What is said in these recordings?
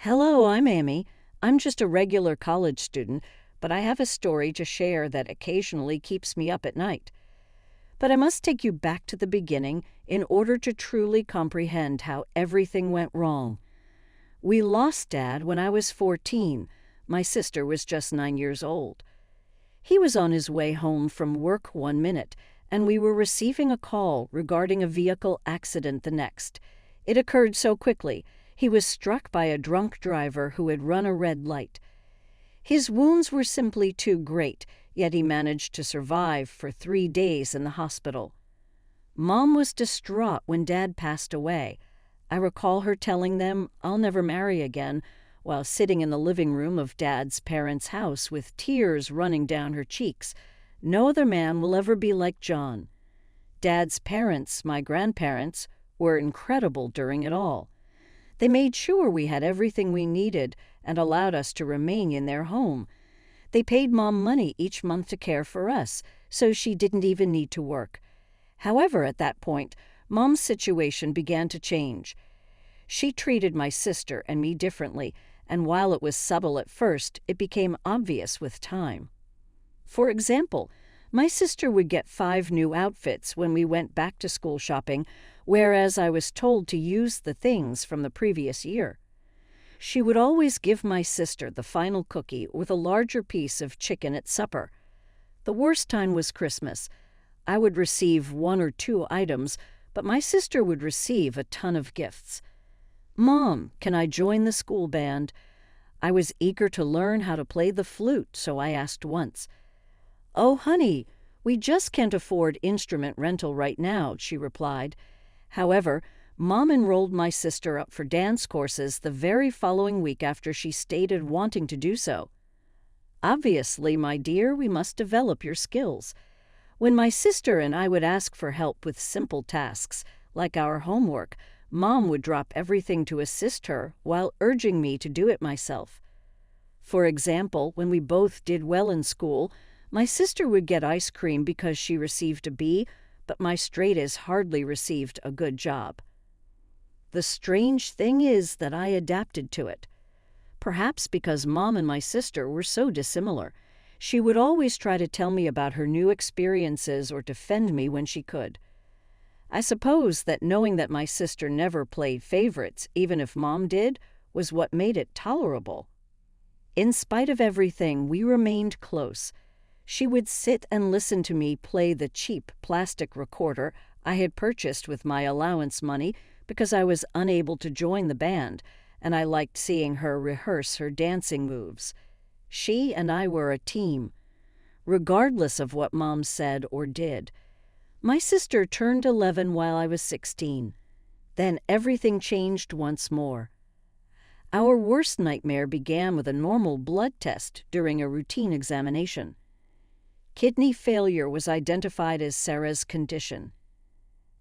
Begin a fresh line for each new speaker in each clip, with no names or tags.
Hello, I'm Amy. I'm just a regular college student, but I have a story to share that occasionally keeps me up at night. But I must take you back to the beginning in order to truly comprehend how everything went wrong. We lost Dad when I was 14. My sister was just 9 years old. He was on his way home from work one minute, and we were receiving a call regarding a vehicle accident the next. It occurred so quickly. He was struck by a drunk driver who had run a red light. His wounds were simply too great, yet he managed to survive for 3 days in the hospital. Mom was distraught when Dad passed away. I recall her telling them, "I'll never marry again," while sitting in the living room of Dad's parents' house with tears running down her cheeks. "No other man will ever be like John." Dad's parents, my grandparents, were incredible during it all. They made sure we had everything we needed and allowed us to remain in their home. They paid Mom money each month to care for us, so she didn't even need to work. However, at that point, Mom's situation began to change. She treated my sister and me differently, and while it was subtle at first, it became obvious with time. For example, my sister would get 5 new outfits when we went back to school shopping, whereas I was told to use the things from the previous year. She would always give my sister the final cookie with a larger piece of chicken at supper. The worst time was Christmas. I would receive 1 or 2 items, but my sister would receive a ton of gifts. "Mom, can I join the school band?" I was eager to learn how to play the flute, so I asked once. "Oh, honey, we just can't afford instrument rental right now," she replied. However, Mom enrolled my sister up for dance courses the very following week after she stated wanting to do so. "Obviously, my dear, we must develop your skills." When my sister and I would ask for help with simple tasks, like our homework, Mom would drop everything to assist her while urging me to do it myself. For example, when we both did well in school, my sister would get ice cream because she received a B, but my straightas hardly received a good job. The strange thing is that I adapted to it. Perhaps because Mom and my sister were so dissimilar, she would always try to tell me about her new experiences or defend me when she could. I suppose that knowing that my sister never played favorites, even if Mom did, was what made it tolerable. In spite of everything, we remained close. She would sit and listen to me play the cheap plastic recorder I had purchased with my allowance money because I was unable to join the band, and I liked seeing her rehearse her dancing moves. She and I were a team, regardless of what Mom said or did. My sister turned 11 while I was 16. Then everything changed once more. Our worst nightmare began with a normal blood test during a routine examination. Kidney failure was identified as Sarah's condition.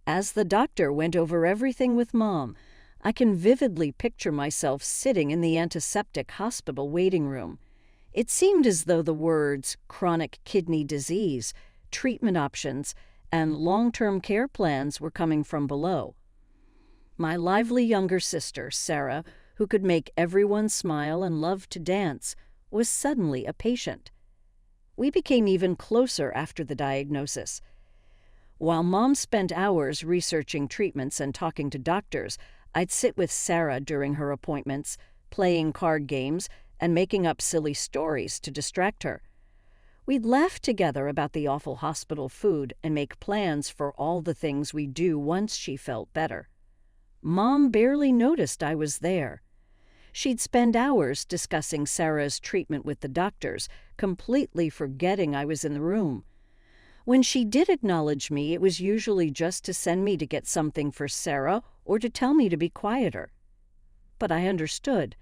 As the doctor went over everything with Mom, I can vividly picture myself sitting in the antiseptic hospital waiting room. It seemed as though the words chronic kidney disease, treatment options, and long-term care plans were coming from below. My lively younger sister, Sarah, who could make everyone smile and loved to dance, was suddenly a patient. We became even closer after the diagnosis. While Mom spent hours researching treatments and talking to doctors, I'd sit with Sarah during her appointments, playing card games and making up silly stories to distract her. We'd laugh together about the awful hospital food and make plans for all the things we'd do once she felt better. Mom barely noticed I was there. She'd spend hours discussing Sarah's treatment with the doctors, completely forgetting I was in the room. When she did acknowledge me, it was usually just to send me to get something for Sarah or to tell me to be quieter. But I understood.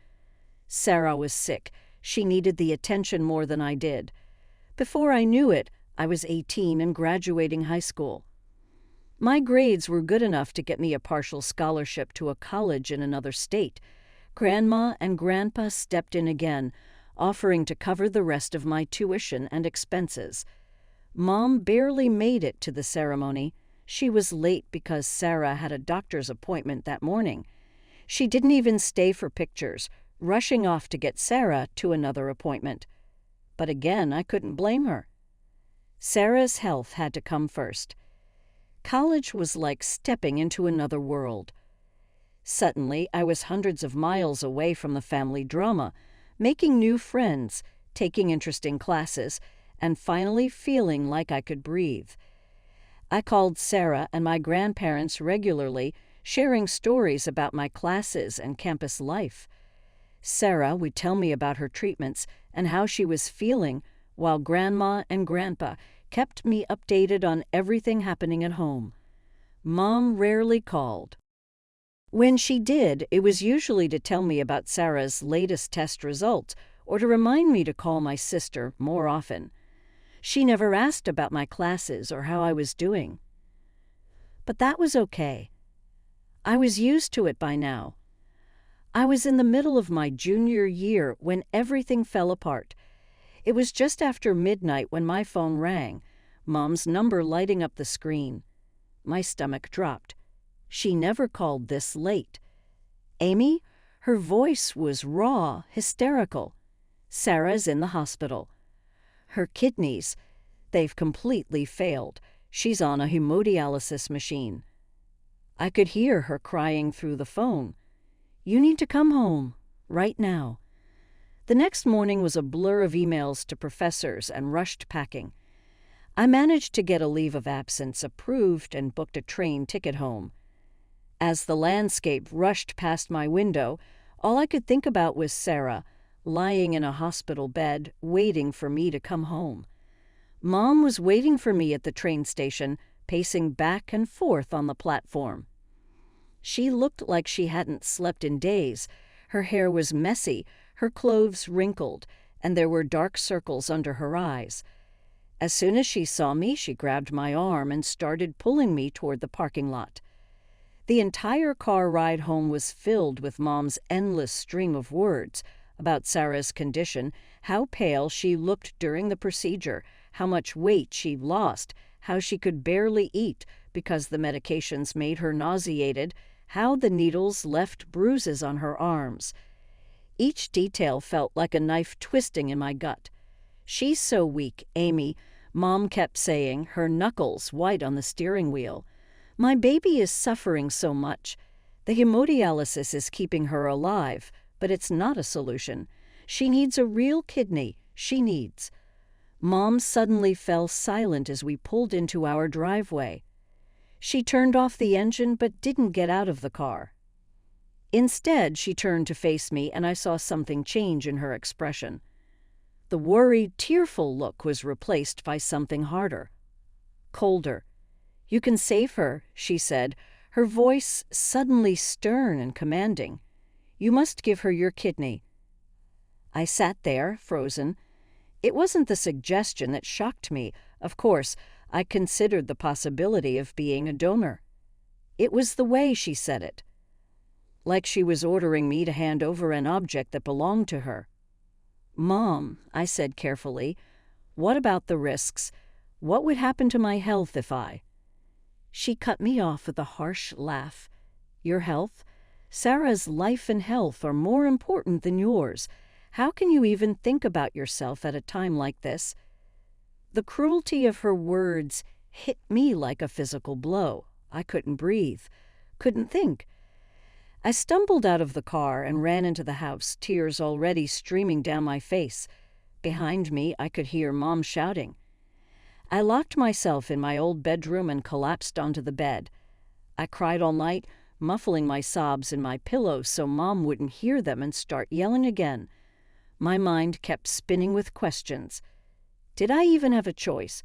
Sarah was sick. She needed the attention more than I did. Before I knew it, I was 18 and graduating high school. My grades were good enough to get me a partial scholarship to a college in another state. Grandma and Grandpa stepped in again, offering to cover the rest of my tuition and expenses. Mom barely made it to the ceremony. She was late because Sarah had a doctor's appointment that morning. She didn't even stay for pictures. rushing off to get Sarah to another appointment. But again, I couldn't blame her. Sarah's health had to come first. College was like stepping into another world. Suddenly, I was hundreds of miles away from the family drama, making new friends, taking interesting classes, and finally feeling like I could breathe. I called Sarah and my grandparents regularly, sharing stories about my classes and campus life. Sarah would tell me about her treatments and how she was feeling, while Grandma and Grandpa kept me updated on everything happening at home. Mom rarely called. When she did, it was usually to tell me about Sarah's latest test results or to remind me to call my sister more often. She never asked about my classes or how I was doing. But that was okay. I was used to it by now. I was in the middle of my junior year when everything fell apart. It was just after midnight when my phone rang, Mom's number lighting up the screen. My stomach dropped. She never called this late. Amy? Her voice was raw, hysterical. Sarah's in the hospital. Her kidneys, they've completely failed. She's on a hemodialysis machine. I could hear her crying through the phone. You need to come home, right now. The next morning was a blur of emails to professors and rushed packing. I managed to get a leave of absence approved and booked a train ticket home. As the landscape rushed past my window, all I could think about was Sarah, lying in a hospital bed, waiting for me to come home. Mom was waiting for me at the train station, pacing back and forth on the platform. She looked like she hadn't slept in days. Her hair was messy, her clothes wrinkled, and there were dark circles under her eyes. As soon as she saw me, she grabbed my arm and started pulling me toward the parking lot. The entire car ride home was filled with Mom's endless stream of words about Sarah's condition, how pale she looked during the procedure, how much weight she'd lost, how she could barely eat because the medications made her nauseated, how the needles left bruises on her arms. Each detail felt like a knife twisting in my gut. She's so weak, Amy, Mom kept saying, her knuckles white on the steering wheel. My baby is suffering so much. The hemodialysis is keeping her alive, but it's not a solution. She needs a real kidney. She needs. Mom suddenly fell silent as we pulled into our driveway. She turned off the engine but didn't get out of the car. Instead, she turned to face me and I saw something change in her expression. The worried, tearful look was replaced by something harder, colder. You can save her, she said, her voice suddenly stern and commanding. You must give her your kidney. I sat there, frozen. It wasn't the suggestion that shocked me. Of course, I considered the possibility of being a donor. It was the way she said it, like she was ordering me to hand over an object that belonged to her. Mom, I said carefully, what about the risks? What would happen to my health if I... She cut me off with a harsh laugh. Your health? Sarah's life and health are more important than yours. How can you even think about yourself at a time like this? The cruelty of her words hit me like a physical blow. I couldn't breathe, couldn't think. I stumbled out of the car and ran into the house, tears already streaming down my face. Behind me, I could hear Mom shouting. I locked myself in my old bedroom and collapsed onto the bed. I cried all night, muffling my sobs in my pillow so Mom wouldn't hear them and start yelling again. My mind kept spinning with questions. Did I even have a choice?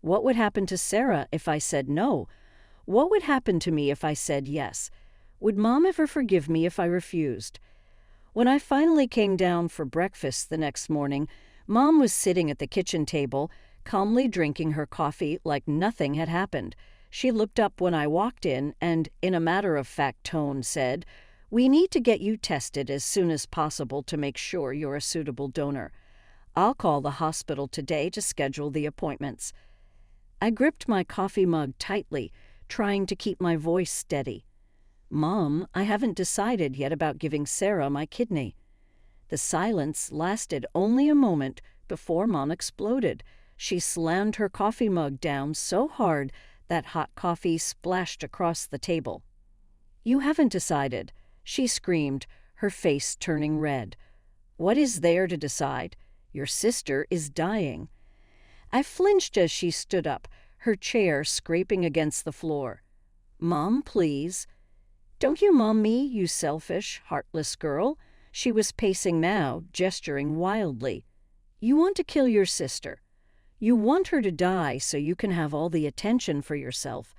What would happen to Sarah if I said no? What would happen to me if I said yes? Would Mom ever forgive me if I refused? When I finally came down for breakfast the next morning, Mom was sitting at the kitchen table, calmly drinking her coffee like nothing had happened. She looked up when I walked in and, in a matter-of-fact tone, said, "We need to get you tested as soon as possible to make sure you're a suitable donor. I'll call the hospital today to schedule the appointments." I gripped my coffee mug tightly, trying to keep my voice steady. "Mom, I haven't decided yet about giving Sarah my kidney." The silence lasted only a moment before Mom exploded. She slammed her coffee mug down so hard that hot coffee splashed across the table. "You haven't decided," she screamed, her face turning red. "What is there to decide? Your sister is dying." I flinched as she stood up, her chair scraping against the floor. "Mom, please." "Don't you mom me, you selfish, heartless girl." She was pacing now, gesturing wildly. "You want to kill your sister. You want her to die so you can have all the attention for yourself."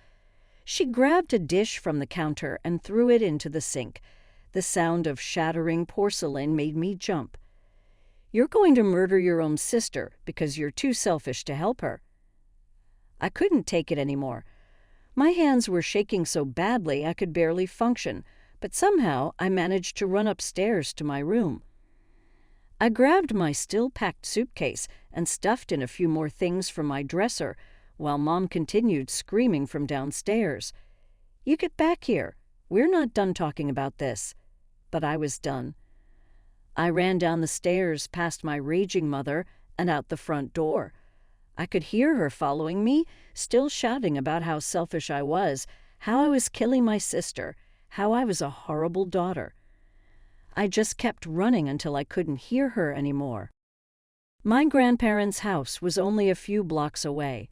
She grabbed a dish from the counter and threw it into the sink. The sound of shattering porcelain made me jump. "You're going to murder your own sister because you're too selfish to help her." I couldn't take it anymore. My hands were shaking so badly I could barely function, but somehow I managed to run upstairs to my room. I grabbed my still-packed suitcase and stuffed in a few more things from my dresser, while Mom continued screaming from downstairs. "You get back here. We're not done talking about this." But I was done. I ran down the stairs past my raging mother and out the front door. I could hear her following me, still shouting about how selfish I was, how I was killing my sister, how I was a horrible daughter. I just kept running until I couldn't hear her anymore. My grandparents' house was only a few blocks away.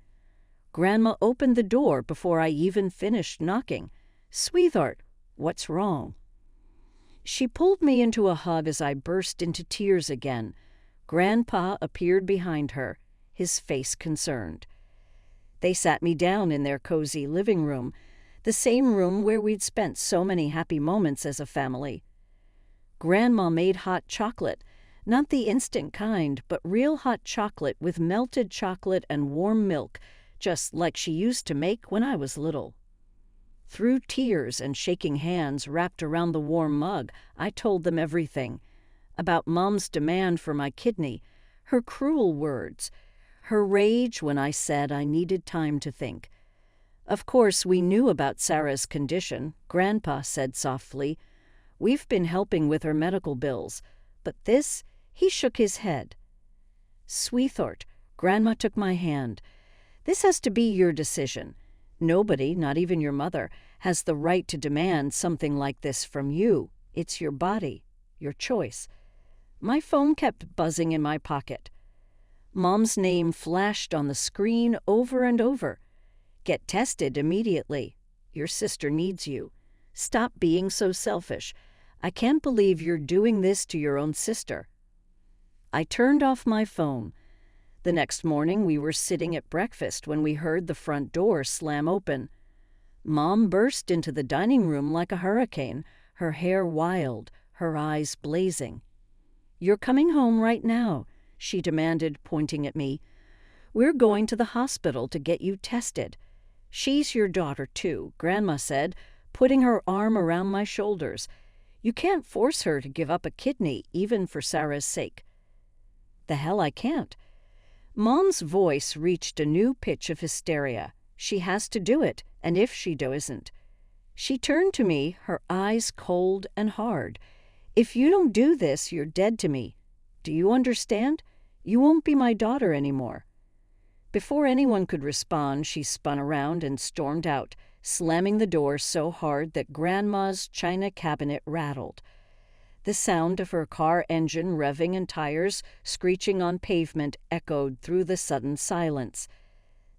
Grandma opened the door before I even finished knocking. "Sweetheart, what's wrong?" She pulled me into a hug as I burst into tears again. Grandpa appeared behind her, his face concerned. They sat me down in their cozy living room, the same room where we'd spent so many happy moments as a family. Grandma made hot chocolate, not the instant kind, but real hot chocolate with melted chocolate and warm milk, just like she used to make when I was little. Through tears and shaking hands wrapped around the warm mug, I told them everything. About Mom's demand for my kidney, her cruel words, her rage when I said I needed time to think. Of course, we knew about Sarah's condition, Grandpa said softly. "We've been helping with her medical bills. But this," he shook his head. "Sweetheart," Grandma took my hand, "this has to be your decision. Nobody, not even your mother, has the right to demand something like this from you. It's your body, your choice." My phone kept buzzing in my pocket. Mom's name flashed on the screen over and over. "Get tested immediately. Your sister needs you. Stop being so selfish. I can't believe you're doing this to your own sister." I turned off my phone. The next morning we were sitting at breakfast when we heard the front door slam open. Mom burst into the dining room like a hurricane, her hair wild, her eyes blazing. "You're coming home right now," she demanded, pointing at me. "We're going to the hospital to get you tested. She's your daughter, too," Grandma said, putting her arm around my shoulders. "You can't force her to give up a kidney, even for Sarah's sake." "The hell I can't." Mom's voice reached a new pitch of hysteria. "She has to do it, and if she doesn't..." She turned to me, her eyes cold and hard. "If you don't do this, you're dead to me. Do you understand? You won't be my daughter anymore." Before anyone could respond, she spun around and stormed out, slamming the door so hard that Grandma's china cabinet rattled. The sound of her car engine revving and tires screeching on pavement echoed through the sudden silence.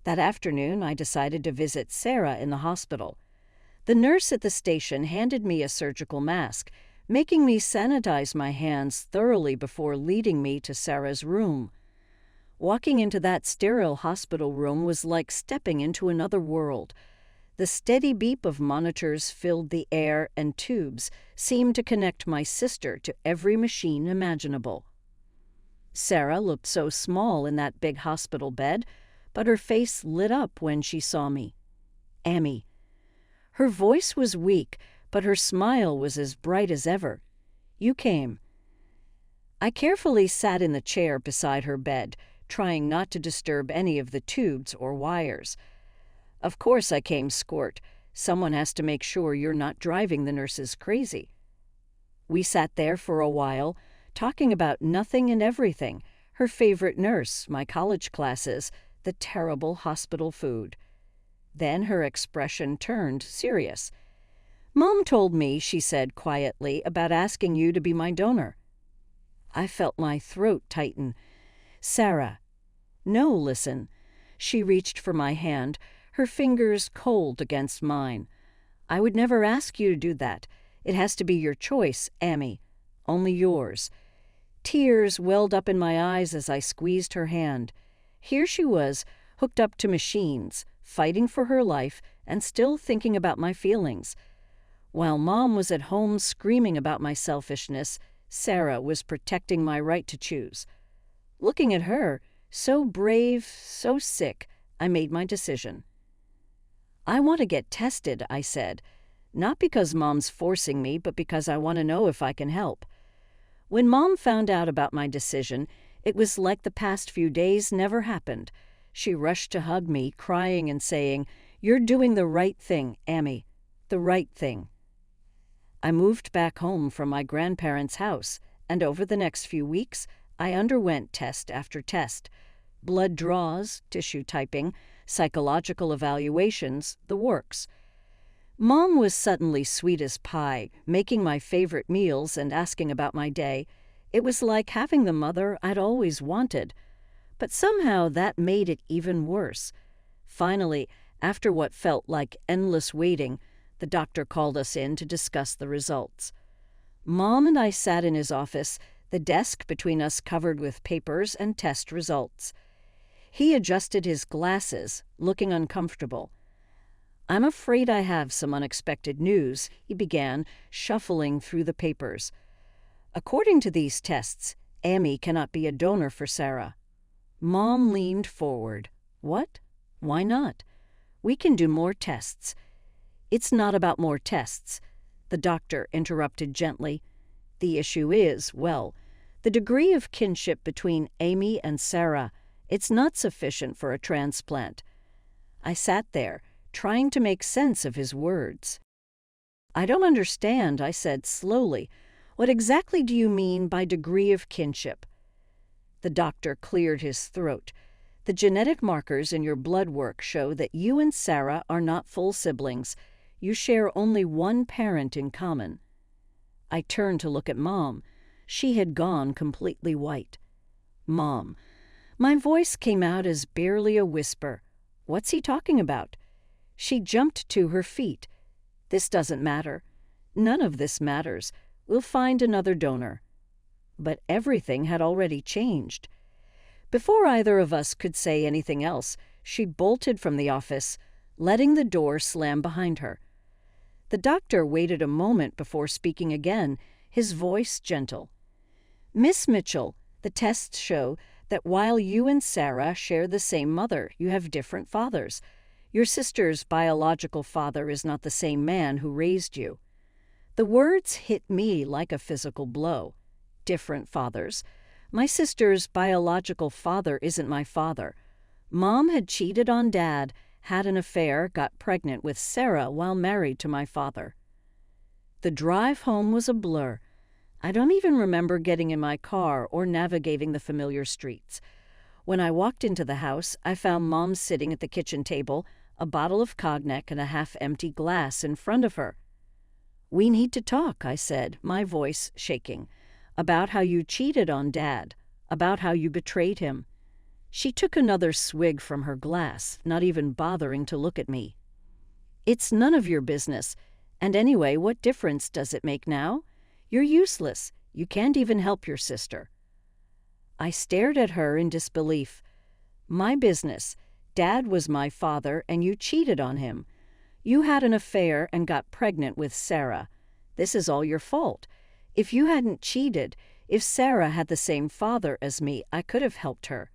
That afternoon, I decided to visit Sarah in the hospital. The nurse at the station handed me a surgical mask, making me sanitize my hands thoroughly before leading me to Sarah's room. Walking into that sterile hospital room was like stepping into another world. The steady beep of monitors filled the air, and tubes seemed to connect my sister to every machine imaginable. Sarah looked so small in that big hospital bed, but her face lit up when she saw me. "Amy." Her voice was weak, but her smile was as bright as ever. "You came." I carefully sat in the chair beside her bed, trying not to disturb any of the tubes or wires. "Of course I came, Squirt. Someone has to make sure you're not driving the nurses crazy." We sat there for a while, talking about nothing and everything, her favorite nurse, my college classes, the terrible hospital food. Then her expression turned serious. "Mom told me," she said quietly, "about asking you to be my donor." I felt my throat tighten. "Sarah." "No, listen." She reached for my hand, her fingers cold against mine. "I would never ask you to do that. It has to be your choice, Amy. Only yours." Tears welled up in my eyes as I squeezed her hand. Here she was, hooked up to machines, fighting for her life and still thinking about my feelings. While Mom was at home screaming about my selfishness, Sarah was protecting my right to choose. Looking at her, so brave, so sick, I made my decision. "I want to get tested," I said. "Not because Mom's forcing me, but because I want to know if I can help." When Mom found out about my decision, it was like the past few days never happened. She rushed to hug me, crying and saying, "You're doing the right thing, Amy. The right thing." I moved back home from my grandparents' house, and over the next few weeks, I underwent test after test. Blood draws, tissue typing, psychological evaluations, the works. Mom was suddenly sweet as pie, making my favorite meals and asking about my day. It was like having the mother I'd always wanted. But somehow that made it even worse. Finally, after what felt like endless waiting, the doctor called us in to discuss the results. Mom and I sat in his office, the desk between us covered with papers and test results. He adjusted his glasses, looking uncomfortable. "I'm afraid I have some unexpected news," he began, shuffling through the papers. "According to these tests, Amy cannot be a donor for Sarah." Mom leaned forward. "What? Why not? We can do more tests." "It's not about more tests," the doctor interrupted gently. "The issue is, well, the degree of kinship between Amy and Sarah. It's not sufficient for a transplant." I sat there, trying to make sense of his words. "I don't understand," I said slowly. "What exactly do you mean by degree of kinship?" The doctor cleared his throat. "The genetic markers in your blood work show that you and Sarah are not full siblings. You share only one parent in common." I turned to look at Mom. She had gone completely white. "Mom." My voice came out as barely a whisper. "What's he talking about?" She jumped to her feet. "This doesn't matter. None of this matters. We'll find another donor." But everything had already changed. Before either of us could say anything else, she bolted from the office, letting the door slam behind her. The doctor waited a moment before speaking again, his voice gentle. "Miss Mitchell, the tests show that while you and Sarah share the same mother, you have different fathers. Your sister's biological father is not the same man who raised you." The words hit me like a physical blow. Different fathers. My sister's biological father isn't my father. Mom had cheated on Dad, had an affair, got pregnant with Sarah while married to my father. The drive home was a blur. I don't even remember getting in my car or navigating the familiar streets. When I walked into the house, I found Mom sitting at the kitchen table, a bottle of cognac and a half-empty glass in front of her. "We need to talk," I said, my voice shaking, "about how you cheated on Dad, about how you betrayed him." She took another swig from her glass, not even bothering to look at me. "It's none of your business. And anyway, what difference does it make now? You're useless. You can't even help your sister." I stared at her in disbelief. "My business. Dad was my father, and you cheated on him. You had an affair and got pregnant with Sarah. This is all your fault. If you hadn't cheated, if Sarah had the same father as me, I could have helped her."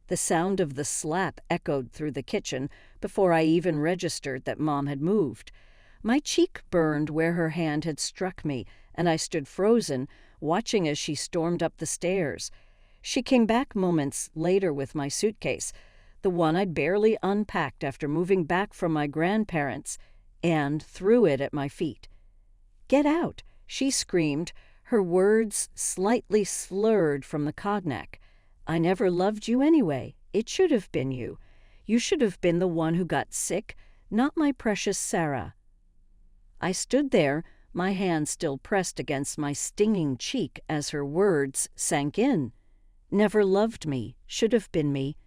The sound of the slap echoed through the kitchen before I even registered that Mom had moved. My cheek burned where her hand had struck me, and I stood frozen, watching as she stormed up the stairs. She came back moments later with my suitcase, the one I'd barely unpacked after moving back from my grandparents, and threw it at my feet. "Get out!" she screamed, her words slightly slurred from the cognac. "I never loved you anyway. It should have been you. You should have been the one who got sick, not my precious Sarah." I stood there, my hand still pressed against my stinging cheek as her words sank in. Never loved me, should have been me.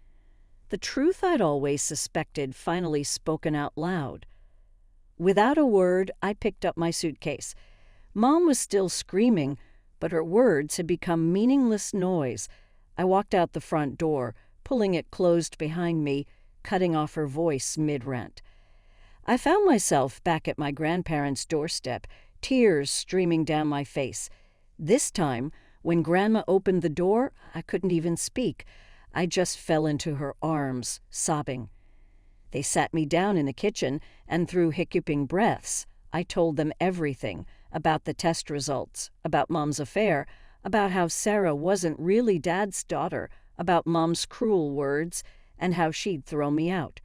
The truth I'd always suspected finally spoken out loud. Without a word, I picked up my suitcase. Mom was still screaming, but her words had become meaningless noise. I walked out the front door, pulling it closed behind me, cutting off her voice mid-rant. I found myself back at my grandparents' doorstep, tears streaming down my face. This time, when Grandma opened the door, I couldn't even speak. I just fell into her arms, sobbing. They sat me down in the kitchen, and through hiccuping breaths, I told them everything about the test results, about Mom's affair, about how Sarah wasn't really Dad's daughter, about Mom's cruel words, and how she'd throw me out.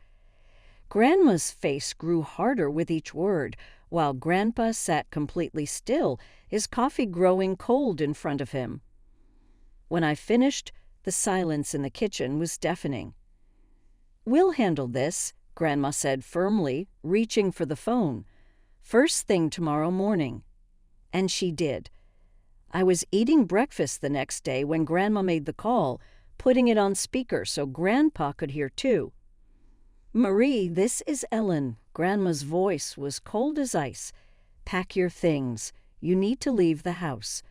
Grandma's face grew harder with each word, while Grandpa sat completely still, his coffee growing cold in front of him. When I finished, the silence in the kitchen was deafening. "We'll handle this," Grandma said firmly, reaching for the phone. "First thing tomorrow morning." And she did. I was eating breakfast the next day when Grandma made the call, putting it on speaker so Grandpa could hear too. "Marie, this is Ellen." Grandma's voice was cold as ice. "Pack your things. You need to leave the house."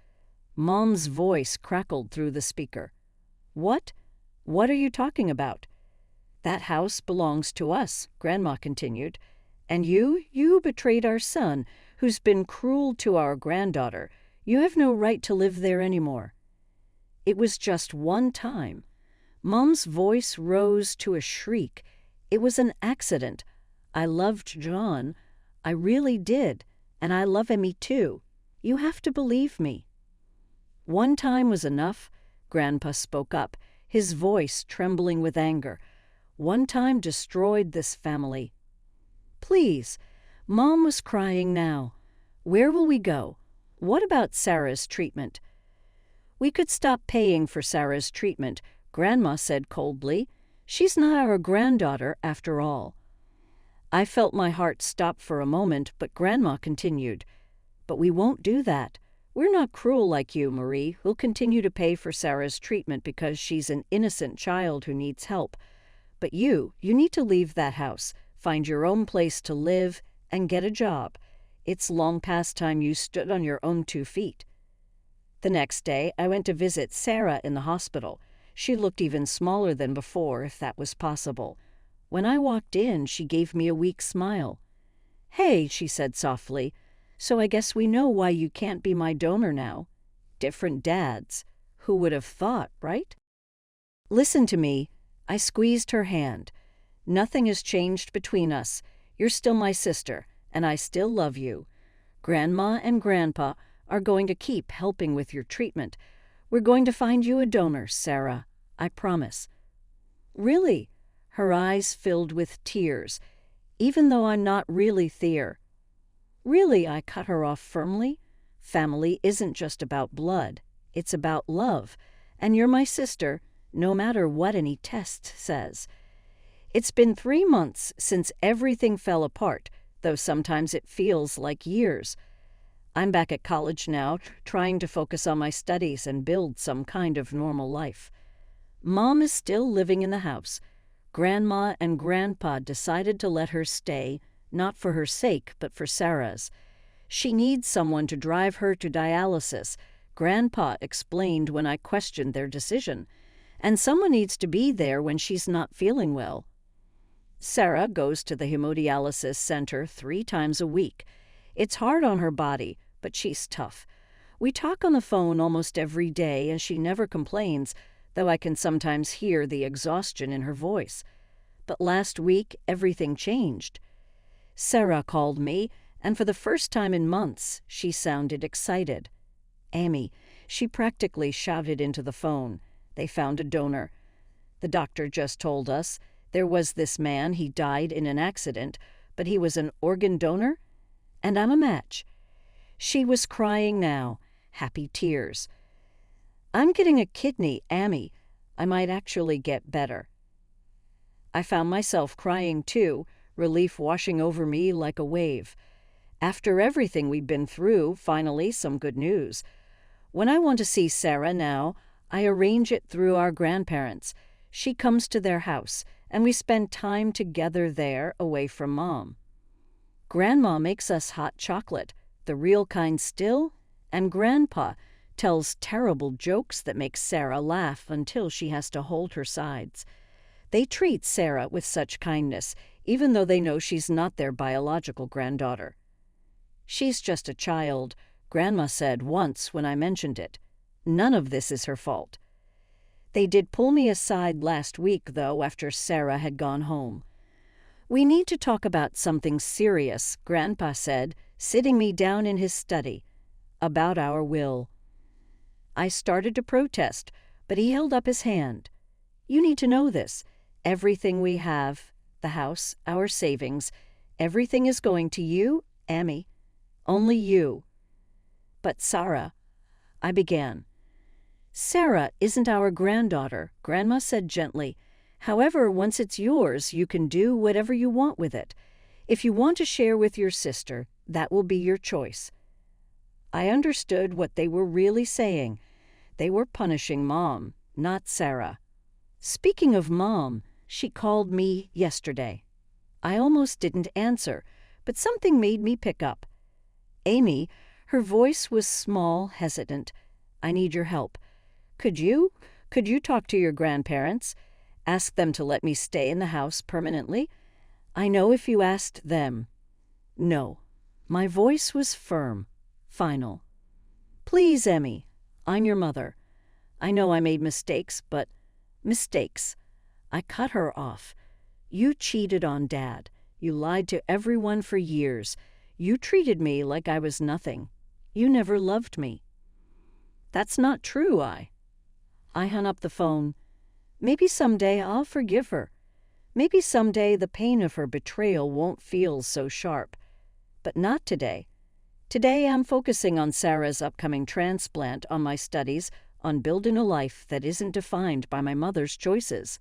Mom's voice crackled through the speaker. What? What are you talking about?" "That house belongs to us," Grandma continued. "And you betrayed our son, who's been cruel to our granddaughter. You have no right to live there anymore." It was just one time. Mom's voice rose to a shriek. "It was an accident. I loved John. I really did. And I love Emmy too. You have to believe me." "One time was enough," Grandpa spoke up, his voice trembling with anger. "One time destroyed this family." "Please." Mom was crying now. "Where will we go? What about Sarah's treatment?" "We could stop paying for Sarah's treatment," Grandma said coldly. "She's not our granddaughter after all." I felt my heart stop for a moment, but Grandma continued. "But we won't do that. We're not cruel like you, Marie. We'll continue to pay for Sarah's treatment because she's an innocent child who needs help. But you need to leave that house, find your own place to live, and get a job. It's long past time you stood on your own 2 feet." The next day, I went to visit Sarah in the hospital. She looked even smaller than before, if that was possible. When I walked in, she gave me a weak smile. "Hey," she said softly, "so I guess we know why you can't be my donor now. Different dads. Who would have thought, right?" "Listen to me." I squeezed her hand. "Nothing has changed between us. You're still my sister, and I still love you. Grandma and Grandpa are going to keep helping with your treatment. We're going to find you a donor, Sarah. I promise." "Really?" Her eyes filled with tears. "Even though I'm not really Thayer." "Really?" I cut her off firmly. "Family isn't just about blood. It's about love. And you're my sister, no matter what any test says. It's been 3 months since everything fell apart, though sometimes it feels like years. I'm back at college now, trying to focus on my studies and build some kind of normal life. Mom is still living in the house. Grandma and Grandpa decided to let her stay, not for her sake, but for Sarah's. She needs someone to drive her to dialysis, Grandpa explained when I questioned their decision, and someone needs to be there when she's not feeling well. Sarah goes to the hemodialysis center 3 times a week. It's hard on her body, but she's tough. We talk on the phone almost every day, and she never complains, though I can sometimes hear the exhaustion in her voice. But last week, everything changed. Sarah called me, and for the first time in months, she sounded excited. "Amy," she practically shouted into the phone. "They found a donor. The doctor just told us there was this man, he died in an accident, but he was an organ donor, and I'm a match." She was crying now, happy tears. I'm getting a kidney, Amy. I might actually get better. I found myself crying too, relief washing over me like a wave. After everything we've been through, finally some good news. When I want to see Sarah now, I arrange it through our grandparents. She comes to their house, and we spend time together there away from Mom. Grandma makes us hot chocolate, the real kind still, and Grandpa tells terrible jokes that make Sarah laugh until she has to hold her sides. They treat Sarah with such kindness, even though they know she's not their biological granddaughter. She's just a child, Grandma said once when I mentioned it. None of this is her fault. They did pull me aside last week, though, after Sarah had gone home. We need to talk about something serious, Grandpa said, sitting me down in his study. About our will. I started to protest, but he held up his hand. You need to know this. Everything we have, the house, our savings, everything is going to you, Amy. Only you. But Sarah, I began. Sarah isn't our granddaughter, Grandma said gently. However, once it's yours, you can do whatever you want with it. If you want to share with your sister, that will be your choice. I understood what they were really saying. They were punishing Mom, not Sarah. Speaking of Mom, she called me yesterday. I almost didn't answer, but something made me pick up. Amy, her voice was small, hesitant. I need your help. Could you talk to your grandparents? Ask them to let me stay in the house permanently? I know if you asked them. No. My voice was firm, final. Please, Emmy, I'm your mother. I know I made mistakes, but mistakes. I cut her off. You cheated on Dad. You lied to everyone for years. You treated me like I was nothing. You never loved me. That's not true, I hung up the phone. Maybe someday I'll forgive her. Maybe someday the pain of her betrayal won't feel so sharp. But not today. Today I'm focusing on Sarah's upcoming transplant, on my studies, on building a life that isn't defined by my mother's choices.